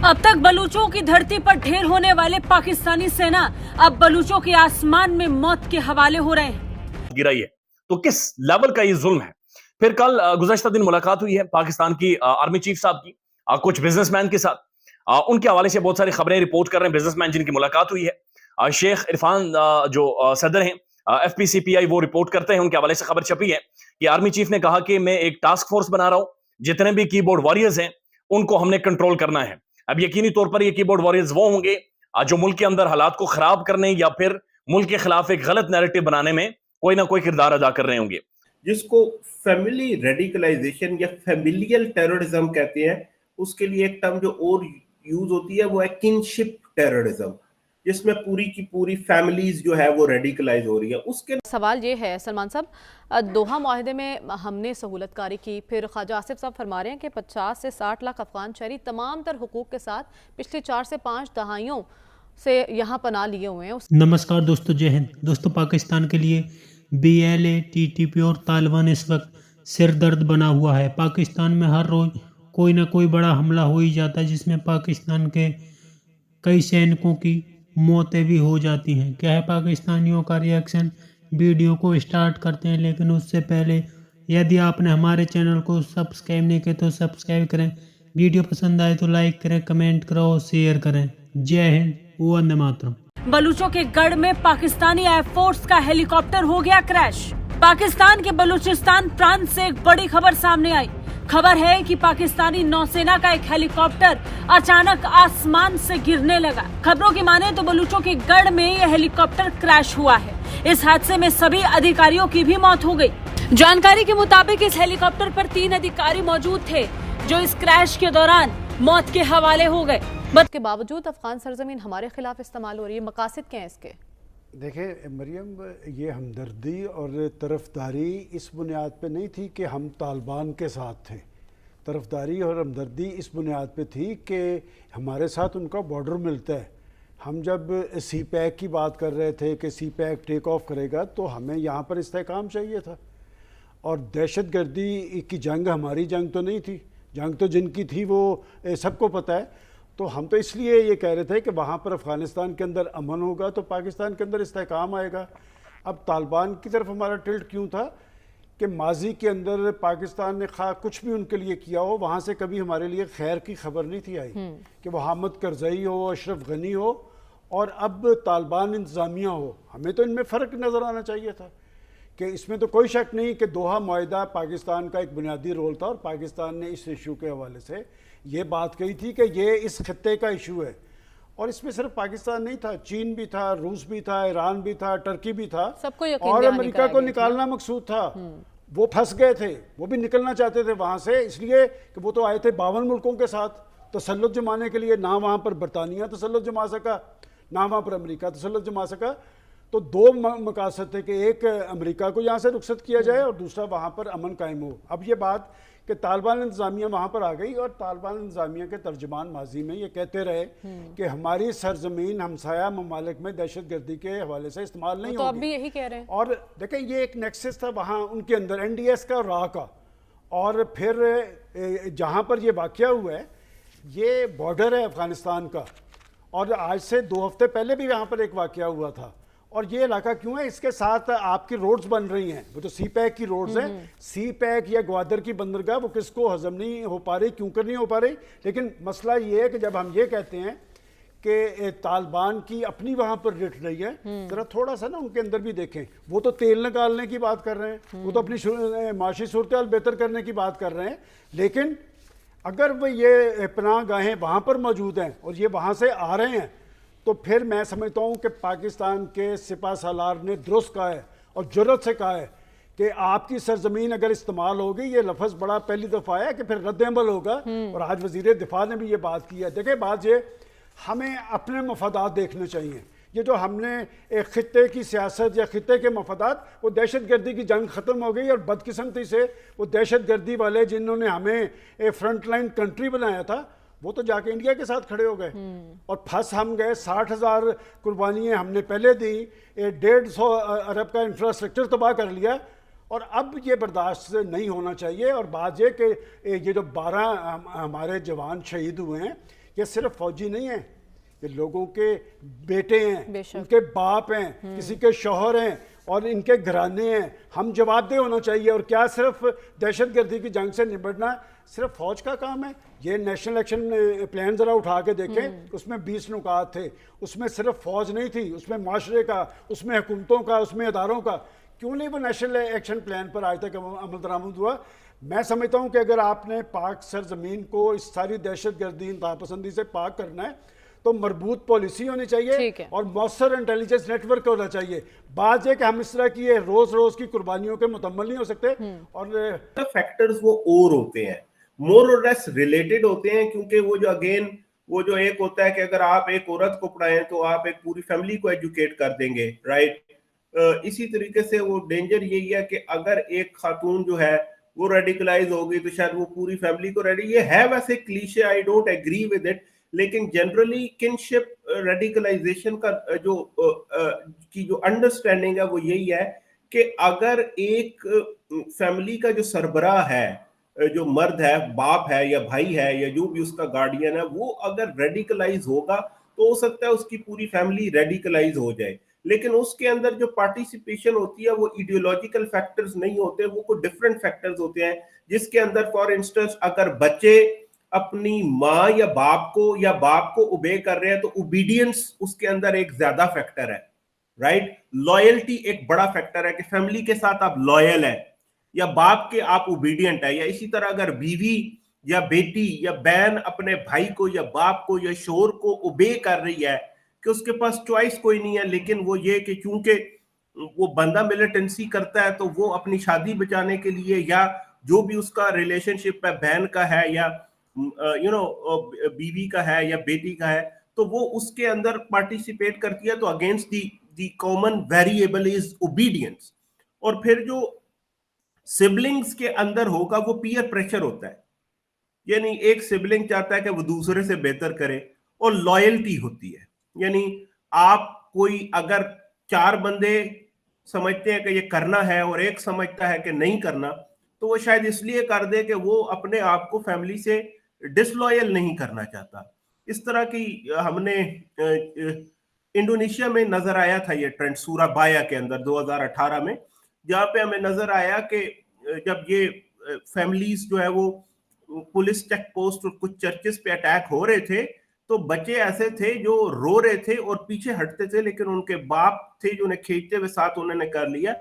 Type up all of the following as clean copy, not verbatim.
अब तक बलूचों की धरती पर ढेर होने वाले पाकिस्तानी सेना अब बलूचों के आसमान में मौत के हवाले हो रहे हैं। गिराई है तो किस लेवल का ये जुल्म है। फिर कल गुज़श्ता दिन मुलाकात हुई है पाकिस्तान की आर्मी चीफ साहब की कुछ बिजनेसमैन के साथ। उनके हवाले से बहुत सारी खबरें रिपोर्ट कर रहे हैं बिजनेसमैन जिनकी मुलाकात हुई है। शेख इरफान जो सदर हैं FPCPI वो रिपोर्ट करते हैं, उनके हवाले से खबर छपी है कि आर्मी चीफ ने कहा कि मैं एक टास्क फोर्स बना रहा हूं, जितने भी कीबोर्ड वॉरियर्स हैं उनको हमने कंट्रोल करना है। अब यकीनी तौर पर ये कीबोर्ड वॉरियर्स वो होंगे जो मुल्क के अंदर हालात को खराब करने या फिर मुल्क के खिलाफ एक गलत नैरेटिव बनाने में कोई ना कोई किरदार अदा कर रहे होंगे, जिसको फैमिली रेडिकलाइजेशन या फैमिलियल टेररिज्म कहते हैं। उसके लिए एक टर्म जो और यूज होती है वो है किनशिप टेररिज्म, जिसमें पूरी की पूरी फैमिलीज जो है वो रेडिकलाइज हो रही है। उसके सवाल ये है सलमान साहब, दोहा माहिदे में हमने सहूलतकारी की, फिर ख्वाजा आसिफ साहब फरमा रहे हैं कि 50 से 60 लाख अफगान शहरी तमाम तर हुकूक के साथ पिछले 4 से 5 दहाइयों से यहाँ पनाह लिए हुए हैं। नमस्कार दोस्तों, जय हिंद। दोस्तों, पाकिस्तान के लिए BLA, TTP और तालिबान इस वक्त सिर दर्द बना हुआ है। पाकिस्तान में हर रोज़ कोई ना कोई बड़ा हमला हो ही जाता है, जिसमें पाकिस्तान के कई सैनिकों की मौतें भी हो जाती हैं। क्या है पाकिस्तानियों का रिएक्शन? वीडियो को स्टार्ट करते हैं, लेकिन उससे पहले यदि आपने हमारे चैनल को सब्सक्राइब नहीं किया तो सब्सक्राइब करें। वीडियो पसंद आए तो लाइक करें, कमेंट करें और शेयर करें। जय हिंद, वंदे मातरम। बलूचों के गढ़ में पाकिस्तानी एयरफोर्स का हेलीकॉप्टर हो गया क्रैश। पाकिस्तान के बलूचिस्तान प्रांत से एक बड़ी खबर सामने आई। खबर है कि पाकिस्तानी नौसेना का एक हेलीकॉप्टर अचानक आसमान से गिरने लगा। खबरों की माने तो बलूचों के गढ़ में यह हेलीकॉप्टर क्रैश हुआ है। इस हादसे में सभी अधिकारियों की भी मौत हो गई। जानकारी के मुताबिक इस हेलीकॉप्टर पर 3 अधिकारी मौजूद थे जो इस क्रैश के दौरान मौत के हवाले हो गए। के बावजूद अफगान सरजमीन हमारे खिलाफ इस्तेमाल हो रही है। मकासद क्या है इसके? देखें मरियम, ये हमदर्दी और तरफदारी इस बुनियाद पे नहीं थी कि हम तालिबान के साथ थे। तरफदारी और हमदर्दी इस बुनियाद पे थी कि हमारे साथ उनका बॉर्डर मिलता है। हम जब CPAC की बात कर रहे थे कि CPAC टेक ऑफ करेगा तो हमें यहाँ पर इस्तेहकाम चाहिए था। और दहशत गर्दी की जंग हमारी जंग तो नहीं थी, जंग तो जिनकी थी वो सबको पता है। तो हम तो इसलिए ये कह रहे थे कि वहाँ पर अफ़गानिस्तान के अंदर अमन होगा तो पाकिस्तान के अंदर इस्तेहकाम आएगा। अब तालिबान की तरफ हमारा टिल्ट क्यों था कि माजी के अंदर पाकिस्तान ने खा कुछ भी उनके लिए किया हो, वहाँ से कभी हमारे लिए खैर की खबर नहीं थी आई कि वो हामिद करजई हो, अशरफ गनी हो और अब तालिबान इंतज़ामिया हो। हमें तो इनमें फ़र्क नज़र आना चाहिए था कि इसमें तो कोई शक नहीं कि दोहा मुआहिदा पाकिस्तान का एक बुनियादी रोल था और पाकिस्तान ने इस इशू के हवाले से ये बात कही थी कि ये इस खत्ते का इशू है। और इसमें सिर्फ पाकिस्तान नहीं था, चीन भी था, रूस भी था, ईरान भी था, टर्की भी था, सबको और अमेरिका को निकालना मकसूद था। वो फंस गए थे, वो भी निकलना चाहते थे वहाँ से, इसलिए कि वो तो आए थे 52 मुल्कों के साथ तसल्लुत जमाने के लिए। ना वहाँ पर बरतानिया तसल्लुत जमा सका, ना वहाँ पर अमेरिका तसल्लुत जमा सका। तो 2 मकासद थे कि एक अमेरिका को यहाँ से रुखसत किया जाए और दूसरा वहाँ पर अमन कायम हो। अब ये बात कि तालिबान इंतज़ामिया वहाँ पर आ गई और तालिबान इंतज़ामिया के तर्जुमान माजी में ये कहते रहे कि हमारी सरजमीन हमसाया ममालिक में दहशत गर्दी के हवाले से इस्तेमाल नहीं होगी। तो अब भी यही कह रहे हैं। और देखें ये एक नेक्सस था वहाँ उनके अंदर NDS का, राह का। और फिर जहाँ पर ये वाक़या हुआ है ये बॉर्डर है अफ़गानिस्तान का, और आज से 2 हफ्ते पहले भी यहाँ पर एक वाक़या हुआ था। और ये इलाका क्यों है, इसके साथ आपकी रोड्स बन रही हैं, वो जो CPAC की रोड्स हैं, CPAC या ग्वादर की बंदरगाह, वो किसको हजम नहीं हो पा रही, क्यों कर नहीं हो पा रही। लेकिन मसला ये है कि जब हम ये कहते हैं कि तालिबान की अपनी वहाँ पर रिट रही है, जरा थोड़ा सा ना उनके अंदर भी देखें। वो तो तेल निकालने की बात कर रहे हैं, वो तो अपनी माशी सूरत बेहतर करने की बात कर रहे हैं, लेकिन अगर वो ये पनाह गाहें वहाँ पर मौजूद हैं और ये वहाँ से आ रहे हैं तो फिर मैं समझता हूँ कि पाकिस्तान के सिपा सालार ने दुरुस्त कहा है और जुर्रत से कहा है कि आपकी सरजमीन अगर इस्तेमाल होगी, ये लफ्ज़ बड़ा पहली दफ़ा आया कि फिर रद्द-ए-अमल होगा। और आज वज़ीर दिफा ने भी ये बात की है। देखिए बात ये, हमें अपने मफादात देखने चाहिए। ये जो हमने एक खित्ते की सियासत या खित्ते के मफादात, वो दहशत गर्दी की जंग ख़त्म हो गई और बदकिस्मती से वो दहशत गर्दी वाले जिन्होंने हमें एक फ्रंट लाइन कंट्री बनाया था वो तो जाके इंडिया के साथ खड़े हो गए और फंस हम गए। 60,000 कुर्बानियाँ हमने पहले दी, 150 अरब का इंफ्रास्ट्रक्चर तबाह कर लिया और अब ये बर्दाश्त नहीं होना चाहिए। और बात ये कि ये जो 12 हमारे जवान शहीद हुए हैं, ये सिर्फ फौजी नहीं है, ये लोगों के बेटे हैं, बेशक। उनके बाप हैं, किसी के शौहर हैं और इनके घराने हैं। हम जवाबदेह होना चाहिए। और क्या सिर्फ दहशतगर्दी की जंग से निपटना सिर्फ फौज का काम है? ये नेशनल एक्शन प्लान जरा उठा के देखें, उसमें 20 नुकात थे, उसमें सिर्फ फौज नहीं थी, उसमें माशरे का, उसमें हुकूमतों का, उसमें अदारों का। क्यों नहीं वो नेशनल एक्शन प्लान पर आज तक अमल दरामद हुआ? मैं समझता हूं कि अगर आपने पाक सरजमीन को इस सारी दहशतगर्दी इंतहापसंदी से पाक करना है तो मरबूत पॉलिसी होनी चाहिए और मौसर इंटेलिजेंस नेटवर्क होना चाहिए। बात यह कि हम इस तरह की रोज रोज की कुर्बानियों के मुकम्मल नहीं हो सकते। और फैक्टर्स वो और होते हैं, मोर और लेस रिलेटेड होते हैं, क्योंकि वो जो अगेन वो जो एक होता है कि अगर आप एक औरत को पढ़ाएं तो आप एक पूरी फैमिली को एजुकेट कर देंगे, राइट। इसी तरीके से वो डेंजर यही है कि अगर एक खातून जो है वो रेडिकलाइज होगी तो शायद वो पूरी फैमिली को ये है वैसे cliche, I don't agree with it, लेकिन जनरली किनशिप रेडिकलाइजेशन का की जो अंडरस्टैंडिंग है वो यही है कि अगर एक फैमिली का जो सरबराह है, जो मर्द है, बाप है या भाई है या जो भी उसका गार्डियन है, वो अगर रेडिकलाइज होगा तो हो सकता है उसकी पूरी फैमिली रेडिकलाइज हो जाए। लेकिन उसके अंदर जो पार्टिसिपेशन होती है वो आइडियोलॉजिकल फैक्टर्स नहीं होते, वो कोई डिफरेंट फैक्टर्स होते हैं, जिसके अंदर फॉर इंस्टेंस अगर बच्चे अपनी माँ या बाप को ओबे कर रहे हैं तो ओबीडियंस उसके अंदर एक ज्यादा फैक्टर है, राइट। लॉयल्टी एक बड़ा फैक्टर है कि फैमिली के साथ आप लॉयल है या बाप के आप ओबीडियंट है। या इसी तरह अगर बीवी या बेटी या बहन अपने भाई को या बाप को या शोहर को ओबे कर रही है कि उसके पास चॉइस कोई नहीं है, लेकिन वो ये कि चूंकि वो बंदा मिलिटेंसी करता है तो वो अपनी शादी बचाने के लिए या जो भी उसका रिलेशनशिप है बहन का है या बीवी का है या बेटी का है, तो वो उसके अंदर पार्टिसिपेट करती है। तो against the common variable is obedience. और फिर जो सिबलिंग्स के अंदर होगा वो पीयर प्रेशर होता है, यानी एक सिबलिंग चाहता है कि वो दूसरे से बेहतर करे, और लॉयल्टी होती है, यानी आप कोई अगर 4 बंदे समझते हैं कि ये करना है और एक समझता है कि नहीं करना, तो वो शायद इसलिए कर दे कि वो अपने आप को फैमिली से डिसलॉयल नहीं करना चाहता। इस तरह की हमने इंडोनेशिया में नजर आया था ये ट्रेंड सूराबाया के अंदर 2018 में, जहां पे हमें नजर आया कि जब ये फैमिलीज जो है वो पुलिस चेक पोस्ट और कुछ चर्चेस पे अटैक हो रहे थे, तो बच्चे ऐसे थे जो रो रहे थे और पीछे हटते थे, लेकिन उनके बाप थे जो उन्हें खींचते हुए साथ उन्होंने कर लिया,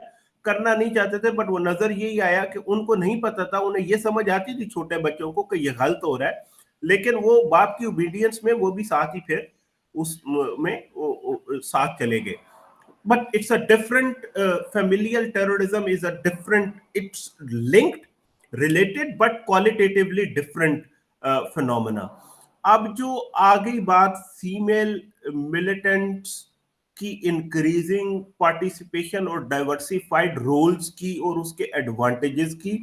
करना नहीं चाहते थे, बट वो नजर यही आया कि उनको नहीं पता था, उन्हें ये समझ आती थी छोटे बच्चों को कि ये गलत हो रहा है, लेकिन वो बाप की ओबीडियंस में वो भी साथ ही फिर उस में साथ चले गए। But it's a different familial terrorism is a different, it's linked, related, but qualitatively different phenomena. अब जो आ गई बात फीमेल मिलिटेंट्स की इंक्रीजिंग पार्टिसिपेशन और डाइवर्सिफाइड रोल्स की और उसके एडवांटेजेस की,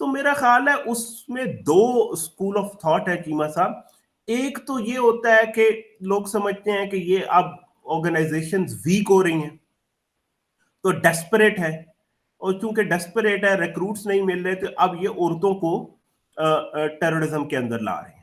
तो मेरा ख्याल है उसमें 2 स्कूल ऑफ थॉट है चीमा साहब। एक तो ये होता है कि लोग समझते हैं कि ये अब ऑर्गेनाइजेशंस वीक हो रही हैं तो डेस्परेट है, और चूंकि डेस्परेट है, रिक्रूट्स नहीं मिल रहे, तो अब ये औरतों को टेररिज्म के अंदर ला रहे हैं।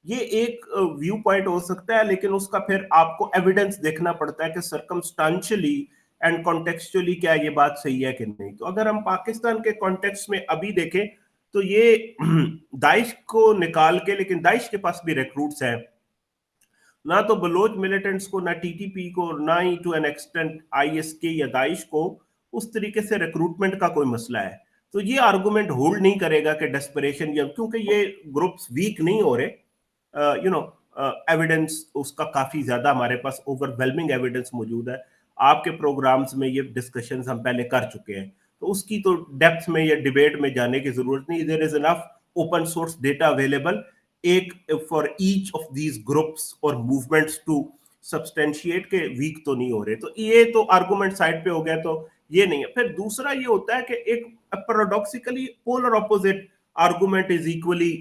ये एक व्यू पॉइंट हो सकता है, लेकिन उसका फिर आपको एविडेंस देखना पड़ता है कि सर्कमस्टेंशियली एंड कॉन्टेक्चुअली क्या ये बात सही है कि नहीं। तो अगर हम पाकिस्तान के कॉन्टेक्स्ट में अभी देखें तो ये दाइश को निकाल के, लेकिन दाइश के पास भी रिक्रूट्स हैं, ना तो बलोच मिलिटेंट्स को, ना टीटीपी को, ना ही टू एन एक्सटेंट आईएसके या दाइश को उस तरीके से रिक्रूटमेंट का कोई मसला है। तो ये आर्गुमेंट होल्ड नहीं करेगा कि डेस्परेशन, या क्योंकि ये ग्रुप्स वीक नहीं हो रहे, एविडेंस उसका काफी ज्यादा हमारे पास ओवरवेलमिंग एविडेंस मौजूद है। आपके प्रोग्राम्स में ये डिस्कशंस हम पहले कर चुके हैं, तो उसकी तो डेप्थ में या डिबेट में जाने की जरूरत नहीं। There is enough open source data available एक for each of these groups और मूवमेंट्स टू सब्सटेंशिएट के वीक तो नहीं हो रहे। तो ये तो आर्गुमेंट साइड पे हो गया, तो ये नहीं है। फिर दूसरा ये होता है कि एक paradoxically polar opposite argument is equally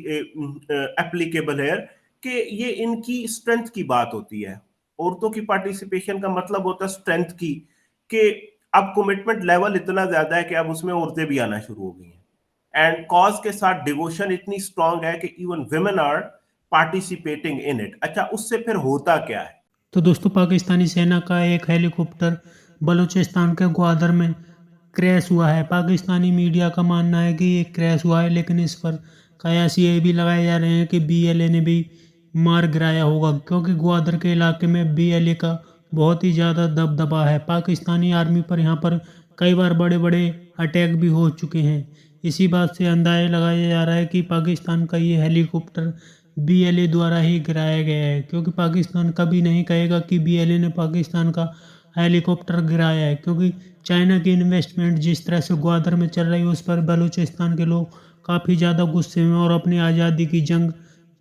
applicable है कि ये इनकी स्ट्रेंथ की बात होती है। औरतों की पार्टिसिपेशन का मतलब होता है स्ट्रेंथ की, कि अब कमिटमेंट लेवल इतना ज्यादा है कि अब उसमें औरतें भी आना शुरू हो गई हैं, एंड कॉज के साथ डिवोशन इतनी स्ट्रांग है कि even women are participating in it. अच्छा, उससे फिर होता क्या है? तो दोस्तों पाकिस्तानी सेना का एक हेलीकॉप्टर बलूचिस्तान के ग्वादर में क्रैश हुआ है। पाकिस्तानी मीडिया का मानना है कि ये क्रैश हुआ है, लेकिन इस पर कयास ये भी लगाए जा रहे हैं कि बीएलए ने भी मार गिराया होगा, क्योंकि ग्वादर के इलाके में बीएलए का बहुत ही ज़्यादा दबदबा है। पाकिस्तानी आर्मी पर यहाँ पर कई बार बड़े बड़े अटैक भी हो चुके हैं। इसी बात से अंदाजा लगाया जा रहा है कि पाकिस्तान का ये हेलीकॉप्टर बीएलए द्वारा ही गिराया गया है, क्योंकि पाकिस्तान कभी नहीं कहेगा कि बीएलए ने पाकिस्तान का हेलीकॉप्टर गिराया है, क्योंकि चाइना की इन्वेस्टमेंट जिस तरह से ग्वादर में चल रही है उस पर बलूचिस्तान के लोग काफ़ी ज़्यादा गुस्से में और अपनी आज़ादी की जंग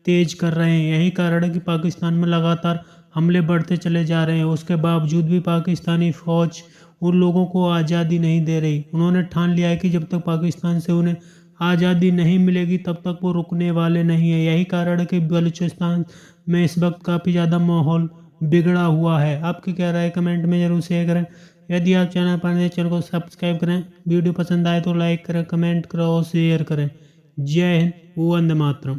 तेज कर रहे हैं। यही कारण है कि पाकिस्तान में लगातार हमले बढ़ते चले जा रहे हैं। उसके बावजूद भी पाकिस्तानी फ़ौज उन लोगों को आज़ादी नहीं दे रही। उन्होंने ठान लिया है कि जब तक पाकिस्तान से उन्हें आज़ादी नहीं मिलेगी तब तक वो रुकने वाले नहीं है। यही कारण है कि बलूचिस्तान में इस वक्त काफ़ी ज़्यादा माहौल बिगड़ा हुआ है। आपकी क्या राय कमेंट में ज़रूर शेयर करें। यदि आप चैनल पर नए, चैनल को सब्सक्राइब करें। वीडियो पसंद आए तो लाइक करें, कमेंट करें और शेयर करें। जय हिंद, वंदे मातरम।